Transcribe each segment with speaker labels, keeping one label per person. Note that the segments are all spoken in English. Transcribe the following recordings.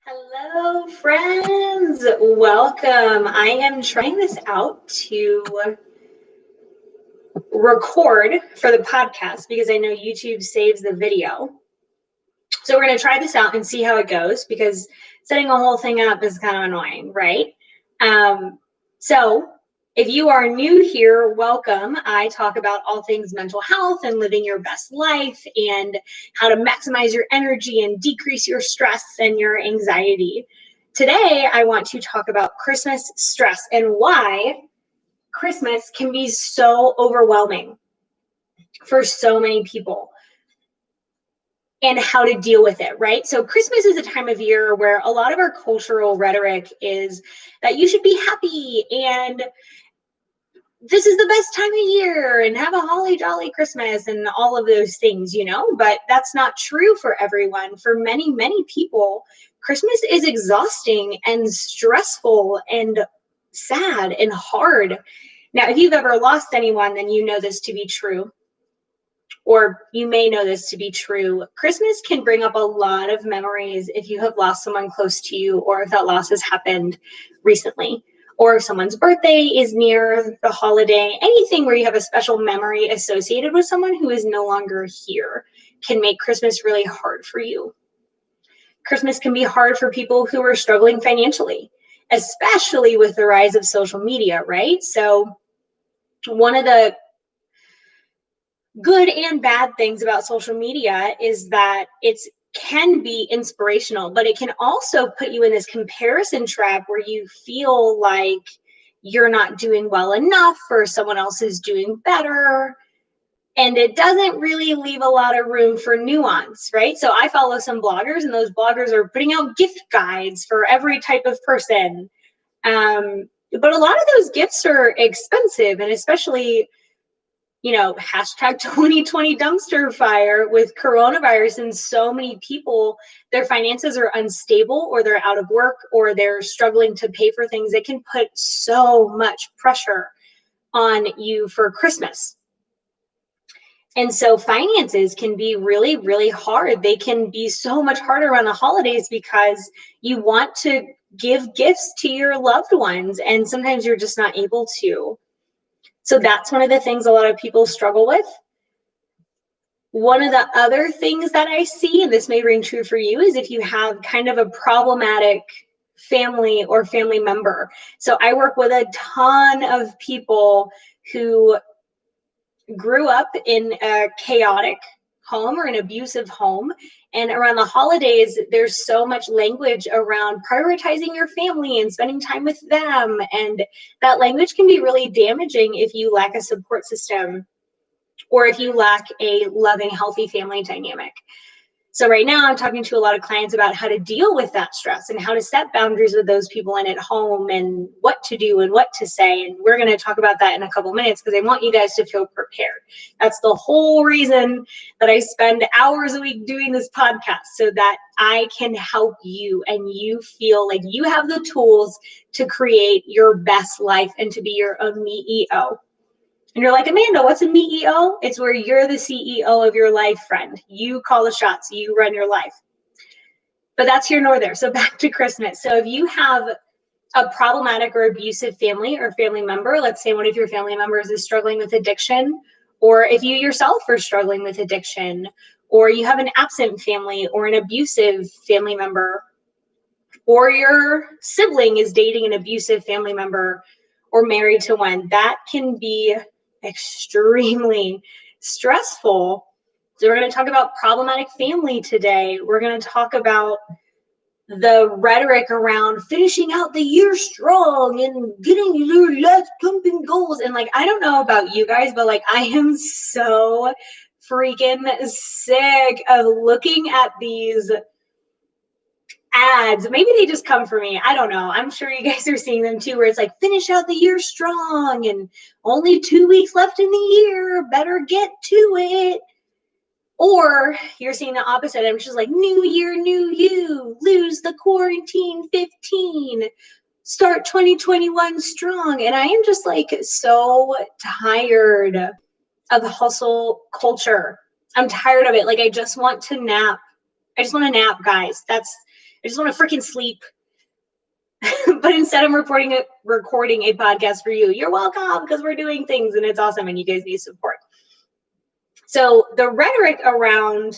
Speaker 1: Hello, friends. Welcome. I am trying this out to record for the podcast because I know YouTube saves the video. So we're going to try this out and see how it goes because setting a whole thing up is kind of annoying, right? So if you are new here, welcome. I talk about all things mental health and living your best life and how to maximize your energy and decrease your stress and your anxiety. Today, I want to talk about Christmas stress and why Christmas can be so overwhelming for so many people and how to deal with it, right? So Christmas is a time of year where a lot of our cultural rhetoric is that you should be happy and this is the best time of year and have a holly jolly Christmas and all of those things, but that's not true for everyone. For many, many people, Christmas is exhausting and stressful and sad and hard. Now, if you've ever lost anyone, then you know this to be true, or you may know this to be true. Christmas can bring up a lot of memories if you have lost someone close to you, or if that loss has happened recently, or if someone's birthday is near the holiday. Anything where you have a special memory associated with someone who is no longer here can make Christmas really hard for you. Christmas can be hard for people who are struggling financially, especially with the rise of social media, right? So one of the good and bad things about social media is that it can be inspirational, but it can also put you in this comparison trap where you feel like you're not doing well enough or someone else is doing better. And it doesn't really leave a lot of room for nuance, right? So I follow some bloggers, and those bloggers are putting out gift guides for every type of person. But a lot of those gifts are expensive, and especially hashtag 2020 dumpster fire with coronavirus, and so many people, their finances are unstable, or they're out of work, or they're struggling to pay for things. It can put so much pressure on you for Christmas. And so finances can be really, really hard. They can be so much harder around the holidays because you want to give gifts to your loved ones, and sometimes you're just not able to. So that's one of the things a lot of people struggle with. One of the other things that I see, and this may ring true for you, is if you have kind of a problematic family or family member. So I work with a ton of people who grew up in a chaotic home or an abusive home. And around the holidays, there's so much language around prioritizing your family and spending time with them. And that language can be really damaging if you lack a support system or if you lack a loving, healthy family dynamic. So right now I'm talking to a lot of clients about how to deal with that stress and how to set boundaries with those people in at home and what to do and what to say. And we're going to talk about that in a couple minutes because I want you guys to feel prepared. That's the whole reason that I spend hours a week doing this podcast, so that I can help you and you feel like you have the tools to create your best life and to be your own CEO. And you're like, Amanda, what's a MEO? It's where you're the CEO of your life, friend. You call the shots, you run your life. But that's here nor there. So back to Christmas. So if you have a problematic or abusive family or family member, let's say one of your family members is struggling with addiction, or if you yourself are struggling with addiction, or you have an absent family or an abusive family member, or your sibling is dating an abusive family member or married to one, that can be extremely stressful. So we're going to talk about problematic family today. We're going to talk about the rhetoric around finishing out the year strong and getting your last pumping goals. And I don't know about you guys, but I am so freaking sick of looking at these ads. Maybe they just come for me. I don't know. I'm sure you guys are seeing them too, where it's finish out the year strong and only 2 weeks left in the year. Better get to it. Or you're seeing the opposite. I'm just new year, new you. Lose the quarantine 15. Start 2021 strong. And I am just so tired of the hustle culture. I'm tired of it. I just want to nap. I just want to nap, guys. I just want to freaking sleep. But instead I'm recording a podcast for you. You're welcome, because we're doing things and it's awesome and you guys need support. So the rhetoric around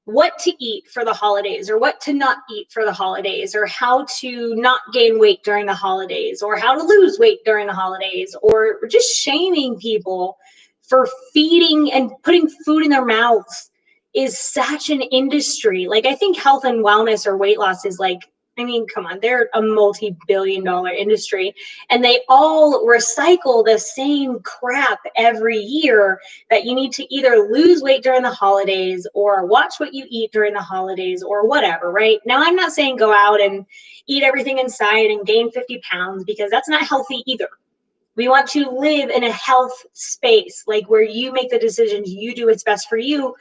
Speaker 1: what to eat for the holidays, or what to not eat for the holidays, or how to not gain weight during the holidays, or how to lose weight during the holidays, or just shaming people for feeding and putting food in their mouths is such an industry. Like, I think health and wellness or weight loss is like, I mean, come on, they're a multi-billion-dollar industry, and they all recycle the same crap every year, that you need to either lose weight during the holidays or watch what you eat during the holidays or whatever, right? Now, I'm not saying go out and eat everything inside and gain 50 pounds, because that's not healthy either. We want to live in a health space, like where you make the decisions, you do what's best for you.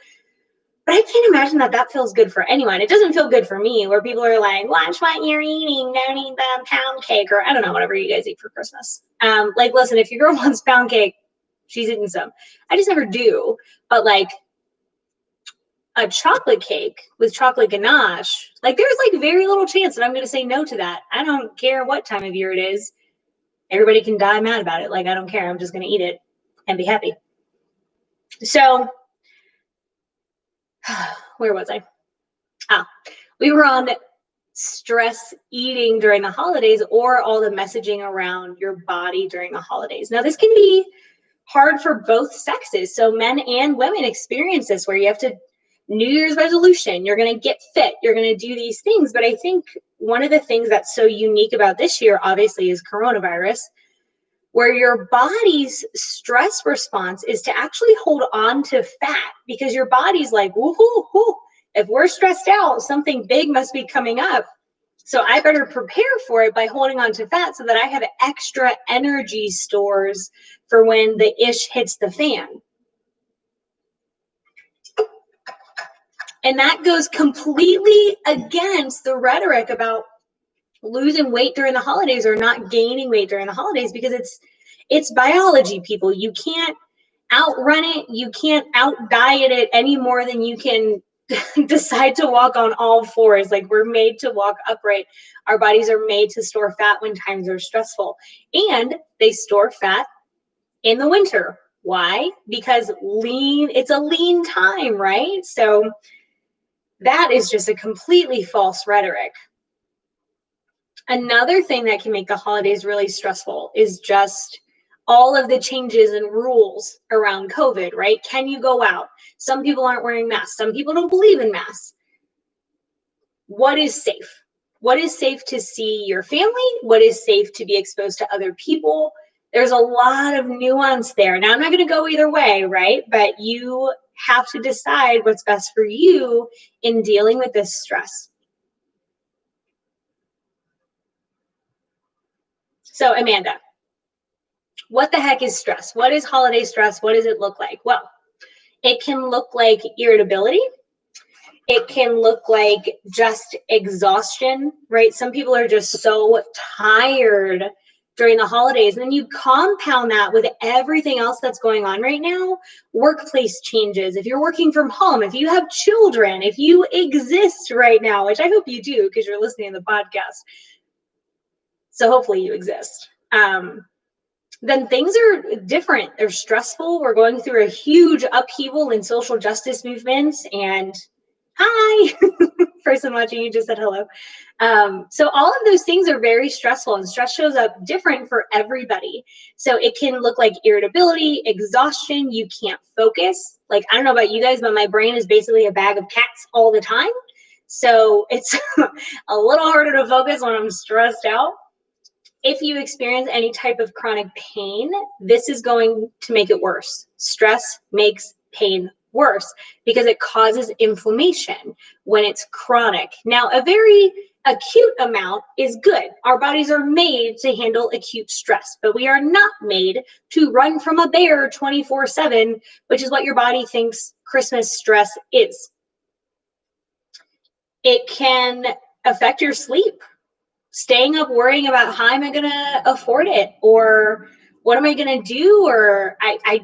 Speaker 1: But I can't imagine that that feels good for anyone. It doesn't feel good for me, where people are like, watch what you're eating, don't eat the pound cake, or I don't know, whatever you guys eat for Christmas. Like, listen, if your girl wants pound cake, she's eating some. I just never do. But like a chocolate cake with chocolate ganache, like there's like very little chance that I'm going to say no to that. I don't care what time of year it is. Everybody can die mad about it. Like, I don't care. I'm just going to eat it and be happy. So where was I? We were on stress eating during the holidays, or all the messaging around your body during the holidays. Now, this can be hard for both sexes. So men and women experience this, where you have to New Year's resolution, you're going to get fit, you're going to do these things. But I think one of the things that's so unique about this year, obviously, is coronavirus, where your body's stress response is to actually hold on to fat, because your body's like, woohoo, if we're stressed out, something big must be coming up. So I better prepare for it by holding on to fat, so that I have extra energy stores for when the ish hits the fan. And that goes completely against the rhetoric about losing weight during the holidays or not gaining weight during the holidays, because it's biology, people. You can't outrun it. You can't out diet it any more than you can decide to walk on all fours. Like, we're made to walk upright. Our bodies are made to store fat when times are stressful, and they store fat in the winter. Why? Because it's a lean time, right? So that is just a completely false rhetoric. Another thing that can make the holidays really stressful is just all of the changes and rules around COVID, right? Can you go out? Some people aren't wearing masks. Some people don't believe in masks. What is safe? What is safe to see your family? What is safe to be exposed to other people? There's a lot of nuance there. Now, I'm not going to go either way, right? But you have to decide what's best for you in dealing with this stress. So, Amanda, what the heck is stress? What is holiday stress? What does it look like? Well, it can look like irritability. It can look like just exhaustion, right? Some people are just so tired during the holidays. And then you compound that with everything else that's going on right now. Workplace changes. If you're working from home, if you have children, if you exist right now, which I hope you do, because you're listening to the podcast. So hopefully you exist. Then things are different. They're stressful. We're going through a huge upheaval in social justice movements. And hi, person watching, you just said hello. So all of those things are very stressful, and stress shows up different for everybody. So it can look like irritability, exhaustion. You can't focus. Like, I don't know about you guys, but my brain is basically a bag of cats all the time. So it's a little harder to focus when I'm stressed out. If you experience any type of chronic pain, this is going to make it worse. Stress makes pain worse because it causes inflammation when it's chronic. Now, a very acute amount is good. Our bodies are made to handle acute stress, but we are not made to run from a bear 24/7, which is what your body thinks Christmas stress is. It can affect your sleep. Staying up worrying about how am I going to afford it, or what am I going to do? Or I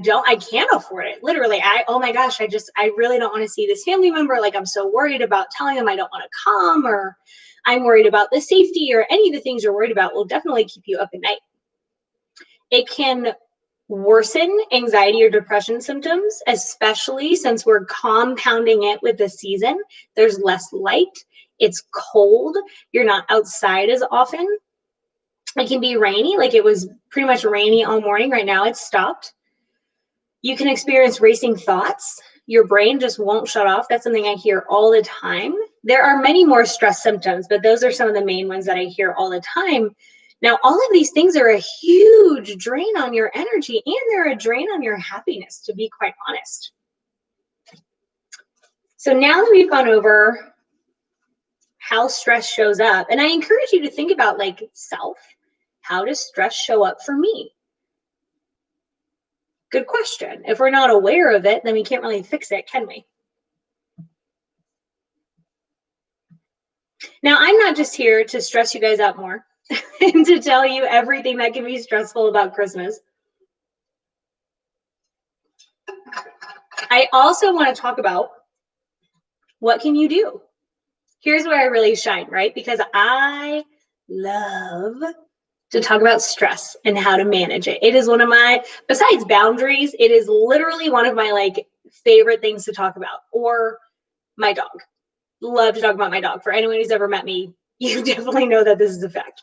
Speaker 1: can't afford it. Literally, oh my gosh, I really don't want to see this family member. Like, I'm so worried about telling them I don't want to come, or I'm worried about the safety, or any of the things you're worried about will definitely keep you up at night. It can worsen anxiety or depression symptoms, especially since we're compounding it with the season. There's less light. It's cold. You're not outside as often. It can be rainy, like it was pretty much rainy all morning. Right now it's stopped. You can experience racing thoughts. Your brain just won't shut off. That's something I hear all the time. There are many more stress symptoms, but those are some of the main ones that I hear all the time. Now, all of these things are a huge drain on your energy, and they're a drain on your happiness, to be quite honest. So now that we've gone over how stress shows up, and I encourage you to think about, like, self, how does stress show up for me? Good question. If we're not aware of it, then we can't really fix it, can we? Now, I'm not just here to stress you guys out more and to tell you everything that can be stressful about Christmas. I also want to talk about what can you do? Here's where I really shine, right? Because I love to talk about stress and how to manage it. It is one of my, besides boundaries, it is literally one of my like favorite things to talk about. Or my dog. Love to talk about my dog. For anyone who's ever met me, you definitely know that this is a fact.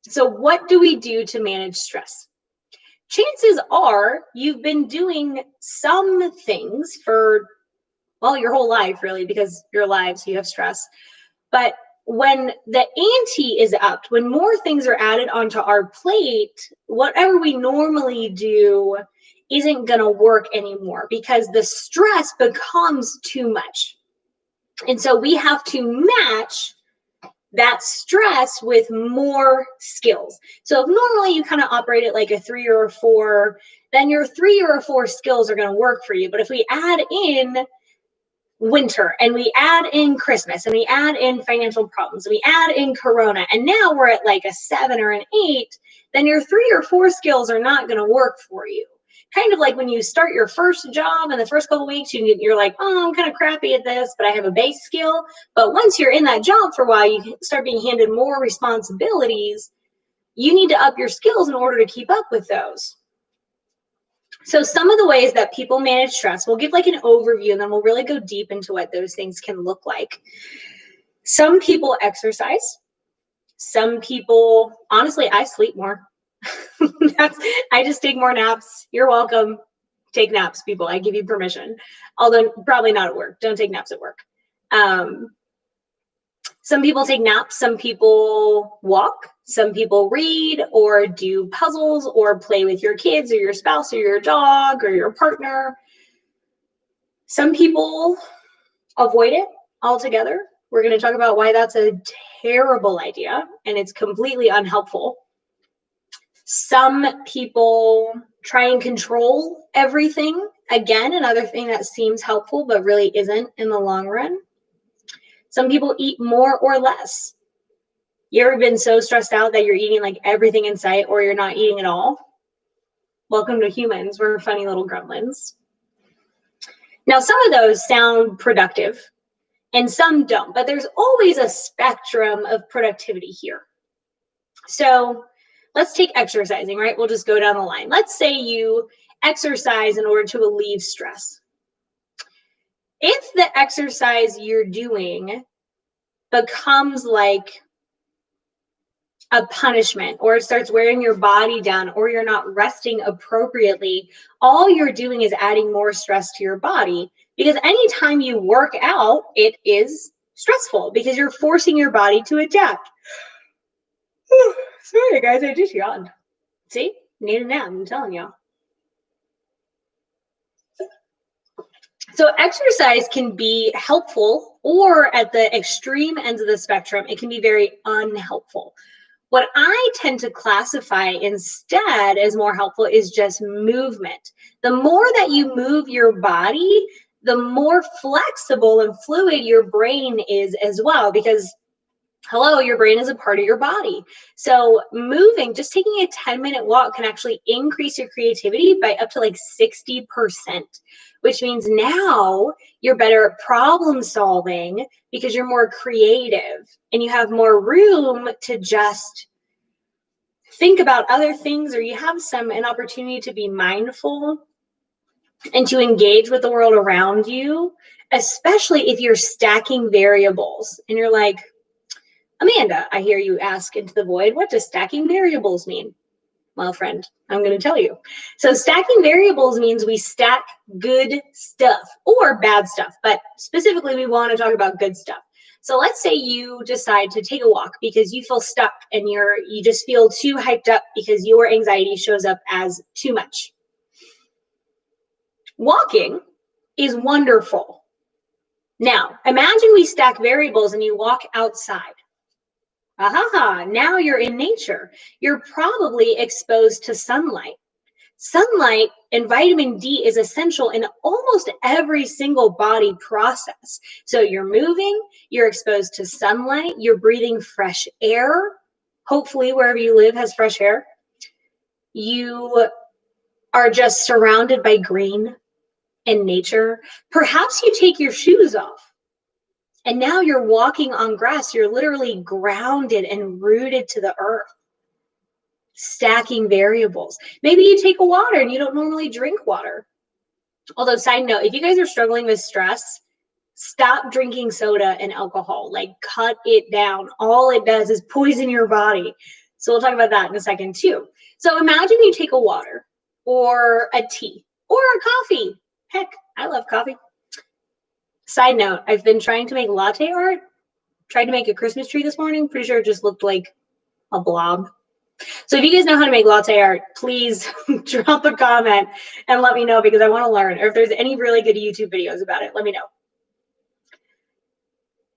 Speaker 1: So what do we do to manage stress? Chances are you've been doing some things for, well, your whole life, really, because you're alive, so you have stress. But when the ante is upped, when more things are added onto our plate, whatever we normally do isn't going to work anymore because the stress becomes too much. And so we have to match that stress with more skills. So if normally you kind of operate at like a 3 or a 4, then your 3 or a 4 skills are going to work for you. But if we add in winter and we add in Christmas and we add in financial problems and we add in Corona, and now we're at like a 7 or an 8, then your 3 or 4 skills are not going to work for you. Kind of like when you start your first job in the first couple of weeks, you're like, oh, I'm kind of crappy at this, but I have a base skill. But once you're in that job for a while, you start being handed more responsibilities. You need to up your skills in order to keep up with those. So some of the ways that people manage stress, we'll give like an overview and then we'll really go deep into what those things can look like. Some people exercise. Some people, honestly, I sleep more. I just take more naps. You're welcome. Take naps, people. I give you permission. Although probably not at work. Don't take naps at work. Some people take naps. Some people walk. Some people read or do puzzles or play with your kids or your spouse or your dog or your partner. Some people avoid it altogether. We're going to talk about why that's a terrible idea and it's completely unhelpful. Some people try and control everything. Again, another thing that seems helpful, but really isn't in the long run. Some people eat more or less. You ever been so stressed out that you're eating like everything in sight or you're not eating at all? Welcome to humans. We're funny little gremlins. Now, some of those sound productive and some don't, but there's always a spectrum of productivity here. So let's take exercising, right? We'll just go down the line. Let's say you exercise in order to relieve stress. If the exercise you're doing becomes like a punishment, or it starts wearing your body down, or you're not resting appropriately, all you're doing is adding more stress to your body, because anytime you work out, it is stressful because you're forcing your body to adapt. Sorry, guys, I just yawned. See? Need a nap, I'm telling y'all. So exercise can be helpful, or at the extreme ends of the spectrum, it can be very unhelpful. What I tend to classify instead as more helpful is just movement. The more that you move your body, the more flexible and fluid your brain is as well, because Hello, your brain is a part of your body. So moving, just taking a 10-minute walk can actually increase your creativity by up to like 60%, which means now you're better at problem solving because you're more creative and you have more room to just think about other things, or you have an opportunity to be mindful and to engage with the world around you, especially if you're stacking variables and you're like, Amanda, I hear you ask into the void, what does stacking variables mean? Well, friend, I'm going to tell you. So stacking variables means we stack good stuff or bad stuff, but specifically we want to talk about good stuff. So let's say you decide to take a walk because you feel stuck and you just feel too hyped up because your anxiety shows up as too much. Walking is wonderful. Now, imagine we stack variables and you walk outside. Now you're in nature. You're probably exposed to sunlight. Sunlight and vitamin D is essential in almost every single body process. So you're moving, you're exposed to sunlight, you're breathing fresh air. Hopefully, wherever you live has fresh air. You are just surrounded by green and nature. Perhaps you take your shoes off. And now you're walking on grass. You're literally grounded and rooted to the earth. Stacking variables. Maybe you take a water and you don't normally drink water. Although, side note, if you guys are struggling with stress, stop drinking soda and alcohol. Like, cut it down. All it does is poison your body. So we'll talk about that in a second too. So imagine you take a water or a tea or a coffee. Heck, I love coffee. Side note, I've been trying to make latte art. Tried to make a Christmas tree this morning. Pretty sure it just looked like a blob. So if you guys know how to make latte art, please drop a comment and let me know because I want to learn. Or if there's any really good YouTube videos about it, let me know.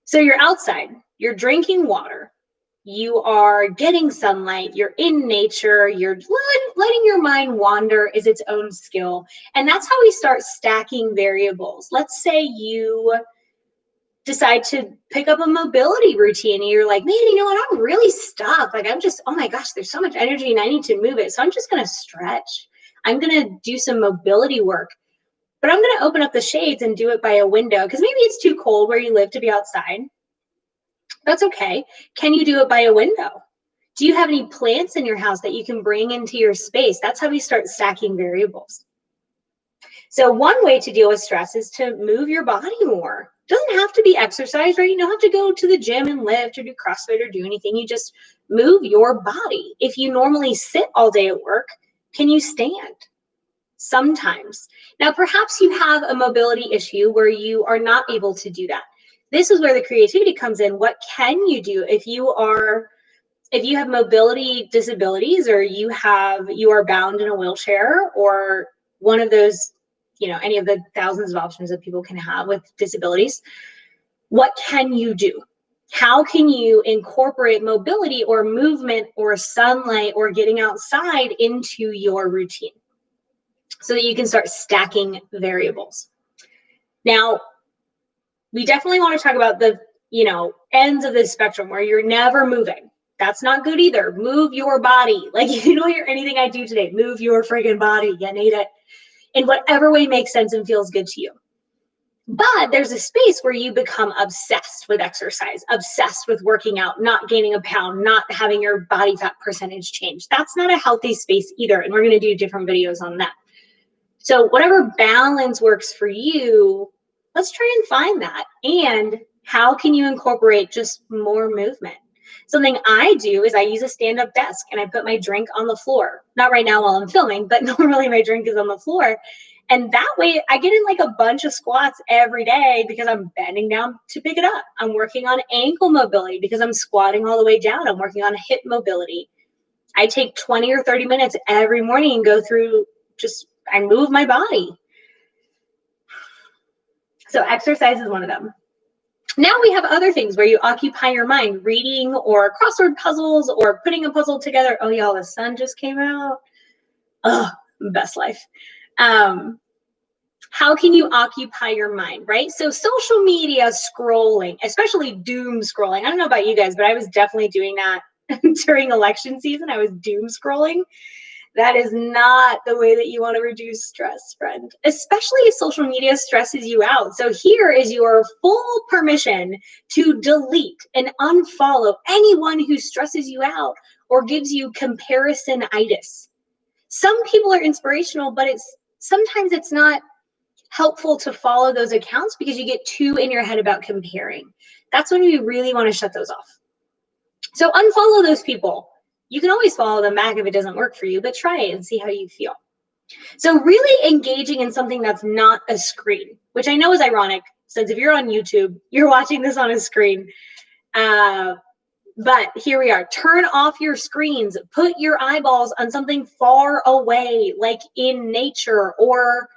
Speaker 1: So you're outside, you're drinking water, you are getting sunlight, you're in nature, you're letting your mind wander is its own skill. And that's how we start stacking variables. Let's say you decide to pick up a mobility routine and you're like, man, you know what, I'm really stuck. Like, I'm just, oh my gosh, there's so much energy and I need to move it. So I'm just going to stretch. I'm going to do some mobility work, but I'm going to open up the shades and do it by a window because maybe it's too cold where you live to be outside. That's okay. Can you do it by a window? Do you have any plants in your house that you can bring into your space? That's how we start stacking variables. So one way to deal with stress is to move your body more. Doesn't have to be exercise, right? You don't have to go to the gym and lift or do CrossFit or do anything. You just move your body. If you normally sit all day at work, can you stand? Sometimes. Now, perhaps you have a mobility issue where you are not able to do that. This is where the creativity comes in. What can you do if you have mobility disabilities or you are bound in a wheelchair or one of those, any of the thousands of options that people can have with disabilities? What can you do? How can you incorporate mobility or movement or sunlight or getting outside into your routine so that you can start stacking variables? Now, we definitely want to talk about the, ends of the spectrum where you're never moving. That's not good either. Move your body. Like, you don't hear anything I do today. Move your friggin' body. You need it in whatever way makes sense and feels good to you. But there's a space where you become obsessed with exercise, obsessed with working out, not gaining a pound, not having your body fat percentage change. That's not a healthy space either. And we're going to do different videos on that. So whatever balance works for you, let's try and find that. And how can you incorporate just more movement? Something I do is I use a stand-up desk and I put my drink on the floor. Not right now while I'm filming, but normally my drink is on the floor. And that way I get in like a bunch of squats every day because I'm bending down to pick it up. I'm working on ankle mobility because I'm squatting all the way down. I'm working on hip mobility. I take 20 or 30 minutes every morning and go through I move my body. So exercise is one of them. Now we have other things where you occupy your mind, reading or crossword puzzles or putting a puzzle together. Oh, y'all, the sun just came out. Oh, best life. How How can you occupy your mind, right? So social media scrolling, especially doom scrolling. I don't know about you guys, but I was definitely doing that during election season. I was doom scrolling. That is not the way that you want to reduce stress, friend, especially if social media stresses you out. So here is your full permission to delete and unfollow anyone who stresses you out or gives you comparisonitis. Some people are inspirational, but sometimes it's not helpful to follow those accounts because you get too in your head about comparing. That's when we really want to shut those off. So unfollow those people. You can always follow them back if it doesn't work for you, but try it and see how you feel. So really engaging in something that's not a screen, which I know is ironic, since if you're on YouTube, you're watching this on a screen. But here we are. Turn off your screens. Put your eyeballs on something far away, like in nature or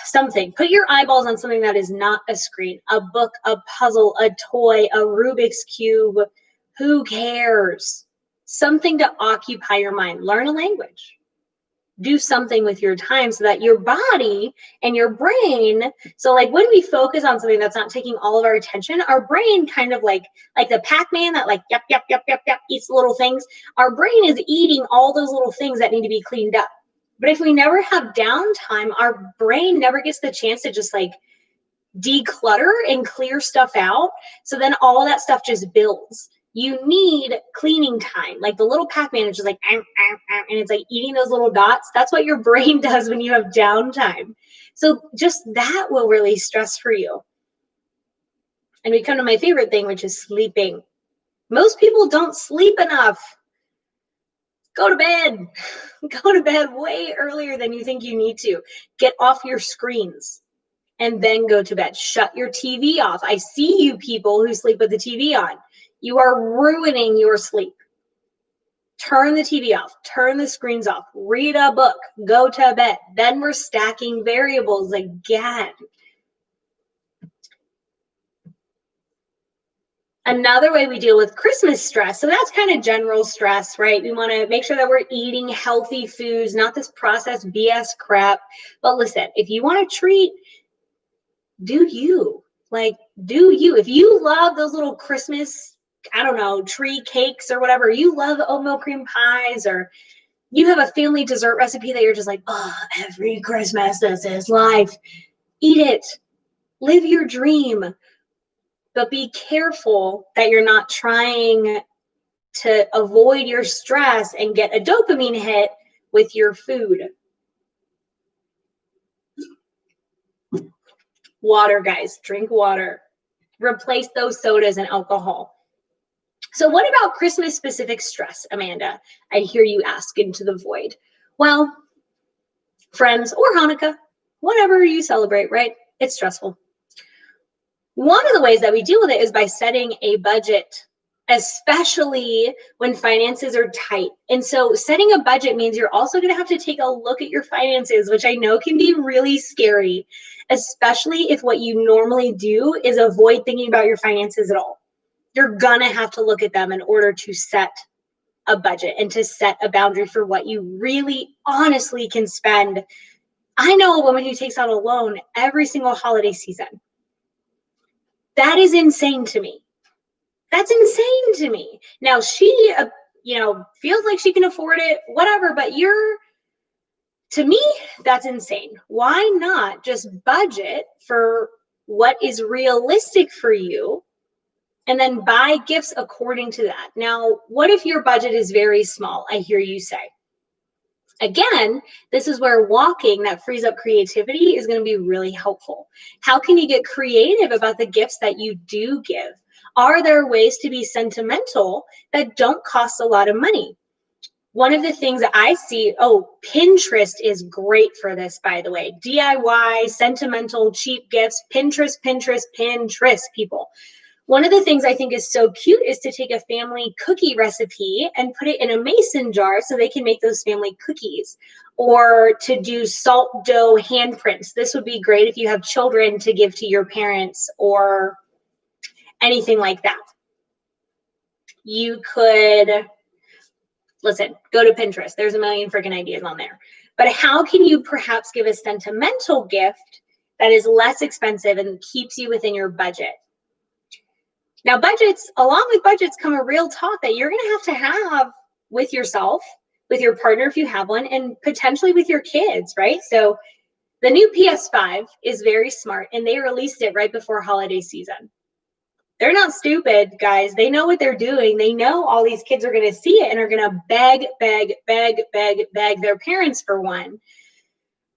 Speaker 1: something. Put your eyeballs on something that is not a screen, a book, a puzzle, a toy, a Rubik's Cube. Who cares? Something to occupy your mind. Learn a language. Do something with your time so that your body and your brain, so like when we focus on something that's not taking all of our attention, our brain kind of like the Pac-Man that like, yep, eats little things. Our brain is eating all those little things that need to be cleaned up. But if we never have downtime, our brain never gets the chance to just like declutter and clear stuff out. So then all that stuff just builds. You need cleaning time. Like the little Pac-Man is just like, and it's like eating those little dots. That's what your brain does when you have downtime. So just that will release stress for you. And we come to my favorite thing, which is sleeping. Most people don't sleep enough. Go to bed. Go to bed way earlier than you think you need to. Get off your screens and then go to bed. Shut your TV off. I see you people who sleep with the TV on. You are ruining your sleep. Turn the TV off. Turn the screens off. Read a book. Go to bed. Then we're stacking variables again. Another way we deal with Christmas stress, so that's kind of general stress, right? We want to make sure that we're eating healthy foods, not this processed BS crap. But listen, if you want to treat, do you. Like, do you. If you love those little Christmas, I don't know, tree cakes or whatever, you love oatmeal cream pies, or you have a family dessert recipe that you're just like, oh, every Christmas, this is life. Eat it. Live your dream. But be careful that you're not trying to avoid your stress and get a dopamine hit with your food. Water, guys. Drink water. Replace those sodas and alcohol. So what about Christmas-specific stress, Amanda? I hear you ask into the void. Well, friends, or Hanukkah, whatever you celebrate, right? It's stressful. One of the ways that we deal with it is by setting a budget, especially when finances are tight. And so setting a budget means you're also going to have to take a look at your finances, which I know can be really scary, especially if what you normally do is avoid thinking about your finances at all. You're going to have to look at them in order to set a budget and to set a boundary for what you really honestly can spend. I know a woman who takes out a loan every single holiday season. That is insane to me. That's insane to me. Now she, feels like she can afford it, whatever, but to me, that's insane. Why not just budget for what is realistic for you and then buy gifts according to that? Now, what if your budget is very small? I hear you say. Again, this is where walking that frees up creativity is going to be really helpful. How can you get creative about the gifts that you do give? Are there ways to be sentimental that don't cost a lot of money? One of the things that I see, Pinterest is great for this, by the way. DIY, sentimental, cheap gifts, Pinterest, people. One of the things I think is so cute is to take a family cookie recipe and put it in a mason jar so they can make those family cookies, or to do salt dough handprints. This would be great if you have children to give to your parents or anything like that. You could, listen, go to Pinterest. There's a million freaking ideas on there. But how can you perhaps give a sentimental gift that is less expensive and keeps you within your budget? Now, budgets, along with budgets, come a real talk that you're going to have with yourself, with your partner if you have one, and potentially with your kids, right? So the new PS5 is very smart, and they released it right before holiday season. They're not stupid, guys. They know what they're doing. They know all these kids are going to see it and are going to beg their parents for one.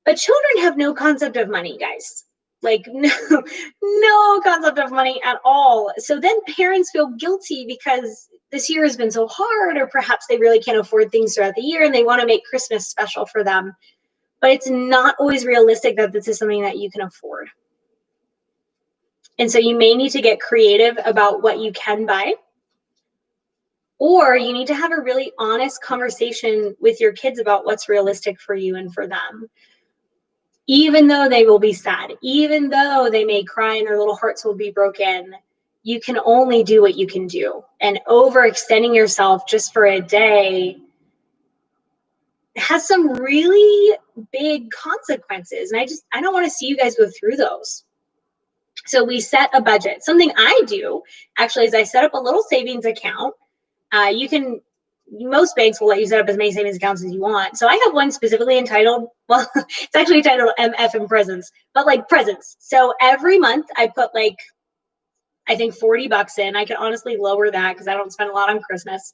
Speaker 1: But children have no concept of money, guys. Like no concept of money at all. So then parents feel guilty because this year has been so hard, or perhaps they really can't afford things throughout the year and they want to make Christmas special for them. But it's not always realistic that this is something that you can afford. And so you may need to get creative about what you can buy, or you need to have a really honest conversation with your kids about what's realistic for you and for them. Even though they will be sad, even though they may cry and their little hearts will be broken, you can only do what you can do. And overextending yourself just for a day has some really big consequences. And I don't want to see you guys go through those. So we set a budget. Something I do actually is I set up a little savings account. Most banks will let you set up as many savings accounts as you want. So I have one specifically entitled, well, it's actually entitled MF and Presents, but like presents. So every month I put like, I think $40 in. I can honestly lower that because I don't spend a lot on Christmas.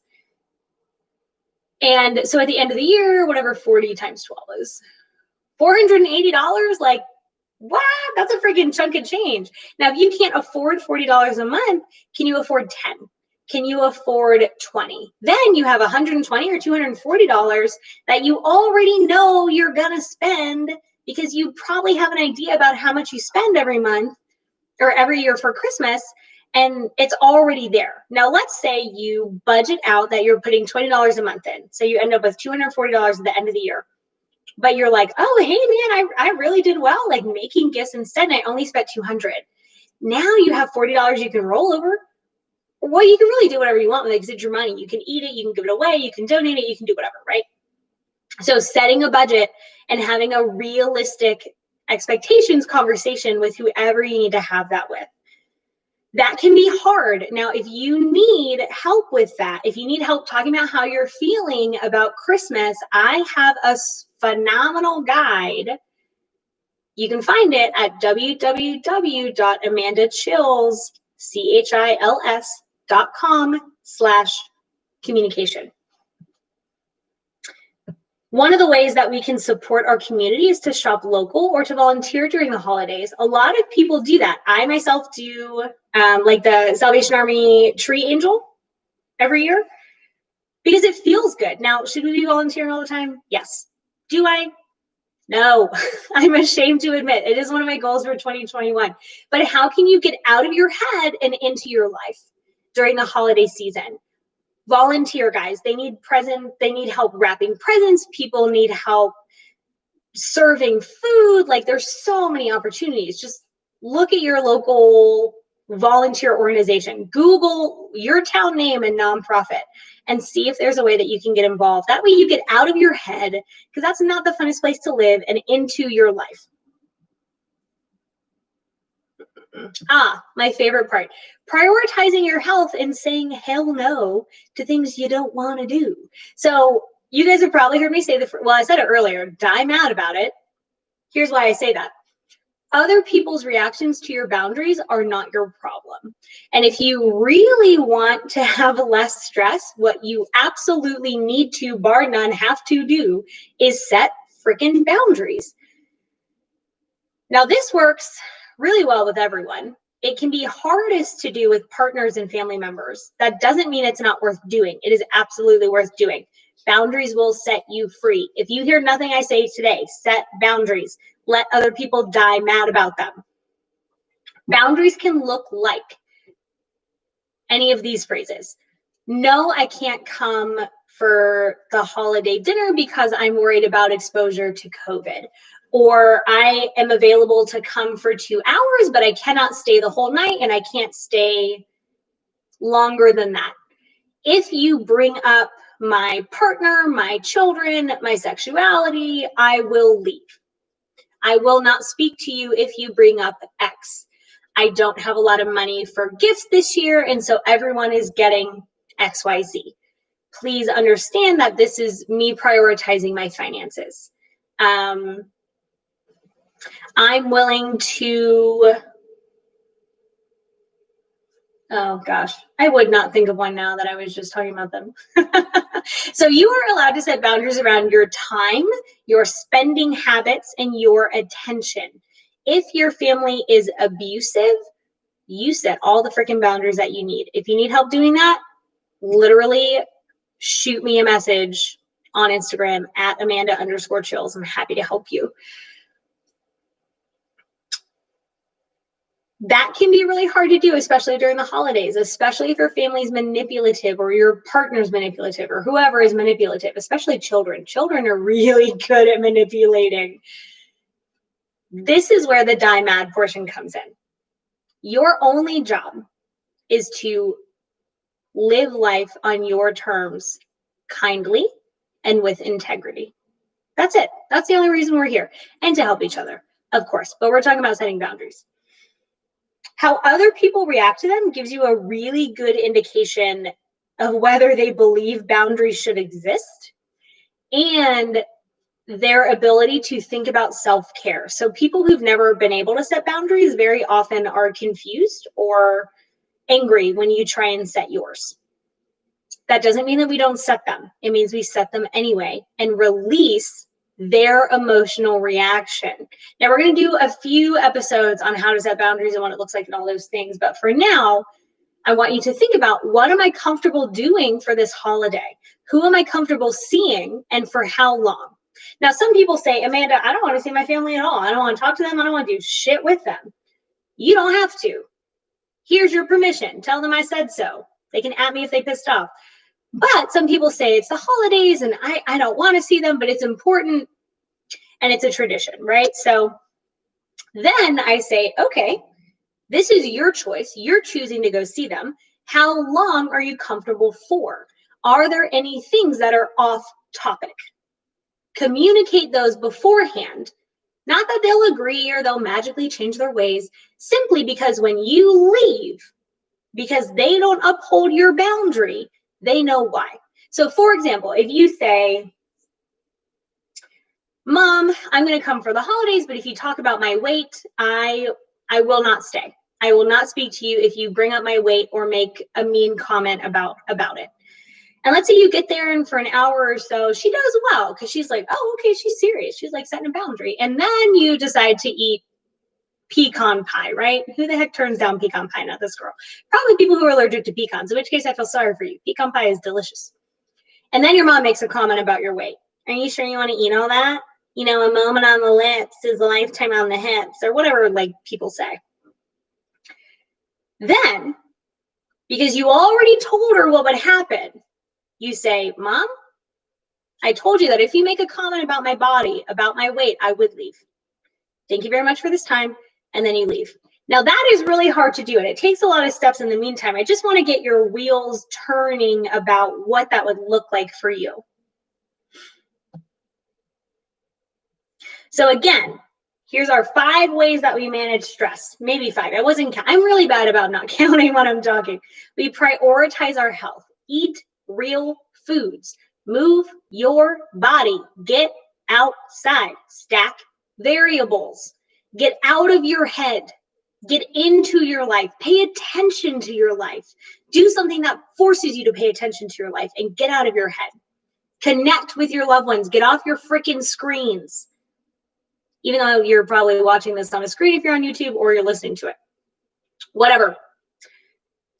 Speaker 1: And so at the end of the year, whatever 40 times 12 is, $480, like, what? That's a freaking chunk of change. Now, if you can't afford $40 a month, can you afford 10? Can you afford 20? Then you have $120 or $240 that you already know you're going to spend because you probably have an idea about how much you spend every month or every year for Christmas, and it's already there. Now, let's say you budget out that you're putting $20 a month in. So you end up with $240 at the end of the year. But you're like, oh, hey, man, I really did well, like making gifts instead, and I only spent $200. Now you have $40 you can roll over. Well, you can really do whatever you want with it because it's your money. You can eat it, you can give it away, you can donate it, you can do whatever, right? So setting a budget and having a realistic expectations conversation with whoever you need to have that with. That can be hard. Now, if you need help with that, if you need help talking about how you're feeling about Christmas, I have a phenomenal guide. You can find it at www.amandachills.com/communication. One of the ways that we can support our community is to shop local or to volunteer during the holidays. A lot of people do that. I myself do like the Salvation Army Tree Angel every year because it feels good. Now, should we be volunteering all the time? Yes. Do I? No. I'm ashamed to admit it is one of my goals for 2021. But how can you get out of your head and into your life during the holiday season? Volunteer, guys. They need help wrapping presents. People need help serving food. Like, there's so many opportunities. Just look at your local volunteer organization. Google your town name and nonprofit and see if there's a way that you can get involved. That way you get out of your head, because that's not the funnest place to live, and into your life. My favorite part, prioritizing your health and saying hell no to things you don't want to do. So you guys have probably heard me say I said it earlier, die mad about it. Here's why I say that. Other people's reactions to your boundaries are not your problem. And if you really want to have less stress, what you absolutely need to, bar none, have to do is set freaking boundaries. Now, this works really well with everyone. It can be hardest to do with partners and family members. That doesn't mean it's not worth doing. It is absolutely worth doing. Boundaries will set you free. If you hear nothing I say today, set boundaries. Let other people die mad about them. Boundaries can look like any of these phrases. No, I can't come for the holiday dinner because I'm worried about exposure to COVID. Or I am available to come for 2 hours, but I cannot stay the whole night and I can't stay longer than that. If you bring up my partner, my children, my sexuality, I will leave. I will not speak to you if you bring up X. I don't have a lot of money for gifts this year, and so everyone is getting XYZ. Please understand that this is me prioritizing my finances. I'm willing to, oh gosh, I would not think of one now that I was just talking about them. So you are allowed to set boundaries around your time, your spending habits, and your attention. If your family is abusive, you set all the freaking boundaries that you need. If you need help doing that, literally shoot me a message on Instagram at Amanda_Chills. I'm happy to help you. That can be really hard to do, especially during the holidays, especially if your family's manipulative or your partner's manipulative or whoever is manipulative, especially children. Children are really good at manipulating. This is where the die mad portion comes in. Your only job is to live life on your terms kindly and with integrity. That's it. That's the only reason we're here. And to help each other, of course. But we're talking about setting boundaries. How other people react to them gives you a really good indication of whether they believe boundaries should exist and their ability to think about self-care. So people who've never been able to set boundaries very often are confused or angry when you try and set yours. That doesn't mean that we don't set them. It means we set them anyway and release their emotional reaction. Now, we're going to do a few episodes on how to set boundaries and what it looks like and all those things. But for now, I want you to think about, what am I comfortable doing for this holiday? Who am I comfortable seeing and for how long? Now, some people say, Amanda, I don't want to see my family at all. I don't want to talk to them. I don't want to do shit with them. You don't have to. Here's your permission. Tell them I said so. They can at me if they pissed off. But some people say it's the holidays and I don't want to see them, but it's important and it's a tradition, right? So then I say, okay, this is your choice. You're choosing to go see them. How long are you comfortable for? Are there any things that are off topic? Communicate those beforehand. Not that they'll agree or they'll magically change their ways, simply because when you leave, because they don't uphold your boundary, they know why. So for example, if you say, Mom, I'm going to come for the holidays, but if you talk about my weight, I will not stay. I will not speak to you if you bring up my weight or make a mean comment about it. And let's say you get there and for an hour or so, she does well because she's like, oh, okay, she's serious. She's like setting a boundary. And then you decide to eat pecan pie, right? Who the heck turns down pecan pie? Not this girl. Probably people who are allergic to pecans, in which case I feel sorry for you. Pecan pie is delicious. And then your mom makes a comment about your weight. Are you sure you want to eat all that? You know, a moment on the lips is a lifetime on the hips, or whatever like people say. Then, because you already told her what would happen, you say, Mom, I told you that if you make a comment about my body, about my weight, I would leave. Thank you very much for this time. And then you leave. Now that is really hard to do, and it takes a lot of steps in the meantime. I just want to get your wheels turning about what that would look like for you. So again, here's our 5 ways that we manage stress. Maybe 5. I'm really bad about not counting when I'm talking. We prioritize our health. Eat real foods. Move your body. Get outside. Stack variables. Get out of your head. Get into your life. Pay attention to your life. Do something that forces you to pay attention to your life and get out of your head. Connect with your loved ones. Get off your freaking screens. Even though you're probably watching this on a screen if you're on YouTube or you're listening to it. Whatever.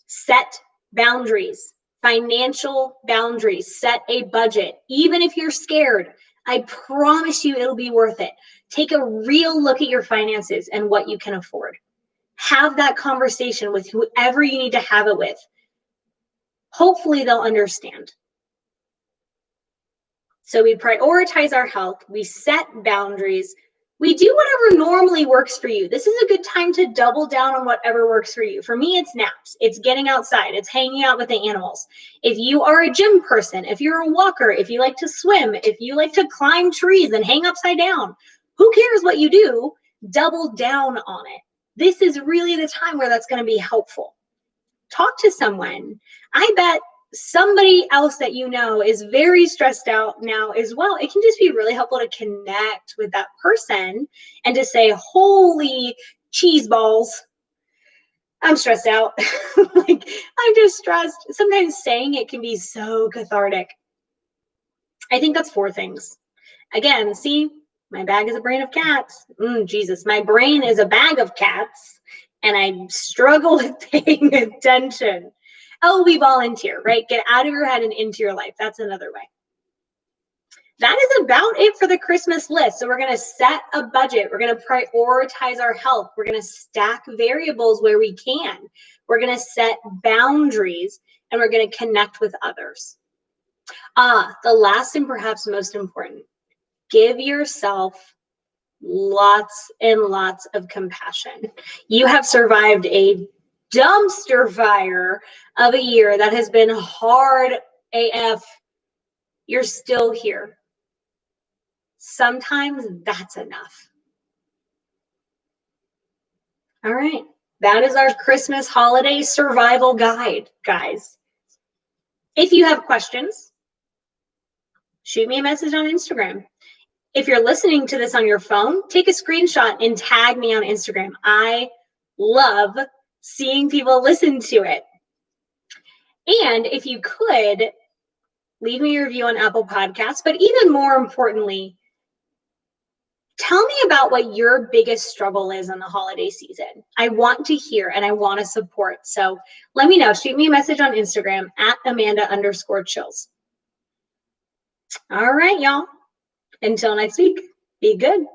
Speaker 1: Set boundaries. Financial boundaries. Set a budget. Even if you're scared, I promise you it'll be worth it. Take a real look at your finances and what you can afford. Have that conversation with whoever you need to have it with. Hopefully they'll understand. So we prioritize our health. We set boundaries. We do whatever normally works for you. This is a good time to double down on whatever works for you. For me, it's naps. It's getting outside. It's hanging out with the animals. If you are a gym person, if you're a walker, if you like to swim, if you like to climb trees and hang upside down, who cares what you do? Double down on it. This is really the time where that's going to be helpful. Talk to someone. I bet somebody else that you know is very stressed out now as well. It can just be really helpful to connect with that person and to say, holy cheese balls, I'm stressed out. Like, I'm just stressed. Sometimes saying it can be so cathartic. I think that's 4 things. Again, see, my bag is a brain of cats. Jesus, my brain is a bag of cats, and I struggle with paying attention. Oh, we volunteer, right? Get out of your head and into your life. That's another way. That is about it for the Christmas list. So we're going to set a budget. We're going to prioritize our health. We're going to stack variables where we can. We're going to set boundaries, and we're going to connect with others. The last and perhaps most important, give yourself lots and lots of compassion. You have survived a dumpster fire of a year that has been hard AF. You're still here. Sometimes that's enough. All right. That is our Christmas holiday survival guide, guys. If you have questions, shoot me a message on Instagram. If you're listening to this on your phone, take a screenshot and tag me on Instagram. I love seeing people listen to it. And if you could, leave me a review on Apple Podcasts, but even more importantly, tell me about what your biggest struggle is in the holiday season. I want to hear and I want to support. So let me know. Shoot me a message on Instagram at Amanda_Chills. All right, y'all. Until next week, be good.